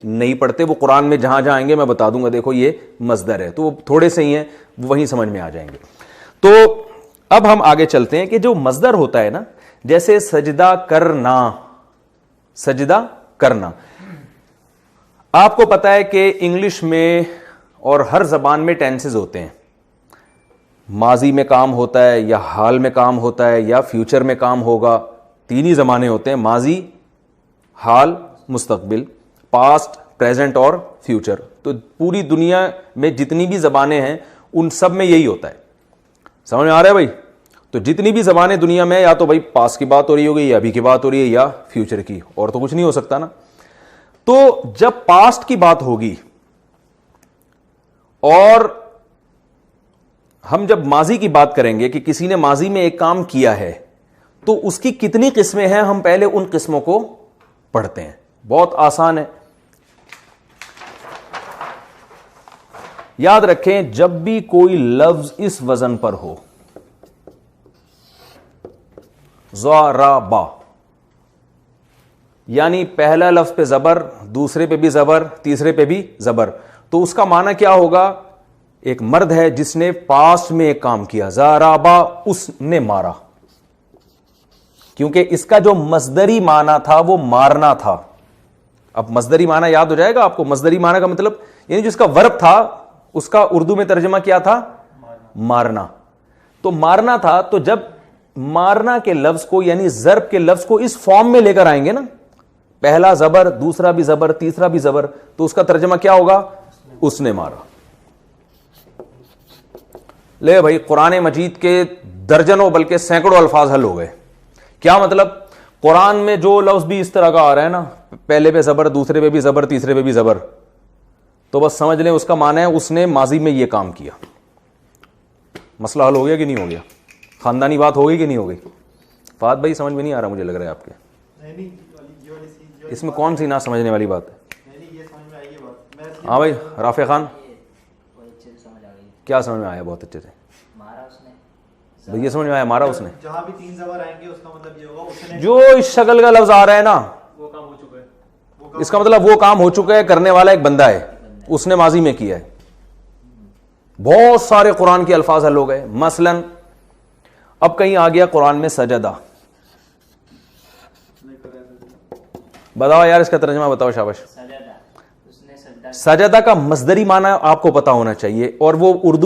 نہیں پڑھتے, وہ قرآن میں جہاں جہاں آئیں گے میں بتا دوں گا, دیکھو یہ مصدر ہے, تو وہ تھوڑے سے ہی ہیں, وہیں سمجھ میں آ جائیں گے. تو اب ہم آگے چلتے ہیں کہ جو مصدر ہوتا ہے نا, جیسے سجدہ کرنا, سجدہ کرنا, آپ کو پتا ہے کہ انگلش میں اور ہر زبان میں ٹینسز ہوتے ہیں, ماضی میں کام ہوتا ہے یا حال میں کام ہوتا ہے یا فیوچر میں کام ہوگا, تین ہی زمانے ہوتے ہیں, ماضی, حال, مستقبل, پاسٹ, پریزنٹ اور فیوچر. تو پوری دنیا میں جتنی بھی زبانیں ہیں ان سب میں یہی ہوتا ہے. سمجھ میں آ رہا ہے بھائی؟ تو جتنی بھی زبانیں دنیا میں, یا تو بھائی پاسٹ کی بات ہو رہی ہوگی یا ابھی کی بات ہو رہی ہے یا فیوچر کی, اور تو کچھ نہیں ہو سکتا نا. تو جب پاسٹ کی بات ہوگی اور ہم جب ماضی کی بات کریں گے کہ کسی نے ماضی میں ایک کام کیا ہے, تو اس کی کتنی قسمیں ہیں, ہم پہلے ان قسموں کو پڑھتے ہیں. بہت آسان ہے, یاد رکھیں جب بھی کوئی لفظ اس وزن پر ہو, ضربا, یعنی پہلا لفظ پہ زبر, دوسرے پہ بھی زبر, تیسرے پہ بھی زبر, تو اس کا معنی کیا ہوگا؟ ایک مرد ہے جس نے پاسٹ میں ایک کام کیا, ضربا, اس نے مارا, کیونکہ اس کا جو مصدری معنی تھا وہ مارنا تھا. اب مصدری معنی یاد ہو جائے گا آپ کو. مصدری معنی کا مطلب یعنی جو اس کا ورب تھا اس کا اردو میں ترجمہ کیا تھا؟ مارنا. تو مارنا تھا, تو جب مارنا کے لفظ کو یعنی ضرب کے لفظ کو اس فارم میں لے کر آئیں گے نا, پہلا زبر, دوسرا بھی زبر, تیسرا بھی زبر, تو اس کا ترجمہ کیا ہوگا؟ اس نے مارا. لے بھائی, قرآن مجید کے درجنوں بلکہ سینکڑوں الفاظ حل ہو گئے. کیا مطلب؟ قرآن میں جو لفظ بھی اس طرح کا آ رہا ہے نا, پہلے پہ زبر, دوسرے پہ بھی زبر, تیسرے پہ بھی زبر, تو بس سمجھ لیں اس کا معنی ہے اس نے ماضی میں یہ کام کیا. مسئلہ حل ہو گیا کہ نہیں ہو گیا؟ خاندانی بات ہو گئی کہ نہیں ہو گئی؟ فہد بھائی سمجھ میں نہیں آ رہا مجھے لگ رہا ہے آپ کے. اس میں کون سی نہ سمجھنے والی بات ہے؟ ہاں بھائی رافع خان, کیا سمجھ میں آیا؟ بہت اچھے سے یہ سمجھ میں آیا, مارا اس نے. جہاں بھی تین زبر آئیں گے اس کا مطلب یہ ہوگا اس نے جو اس شکل کا لفظ آ رہا ہے نا, وہ کام ہو چکا ہے, اس کا مطلب وہ کام ہو چکا ہے, کرنے والا ایک بندہ ہے, اس نے ماضی میں کیا ہے. بہت سارے قرآن کے الفاظ حل ہو گئے. مثلا اب کہیں آ گیا قرآن میں سجدہ, بتاؤ یار اس کا ترجمہ بتاؤ, شاباش. سجدہ کا مصدری معنی آپ کو پتا ہونا چاہیے, اور وہ اردو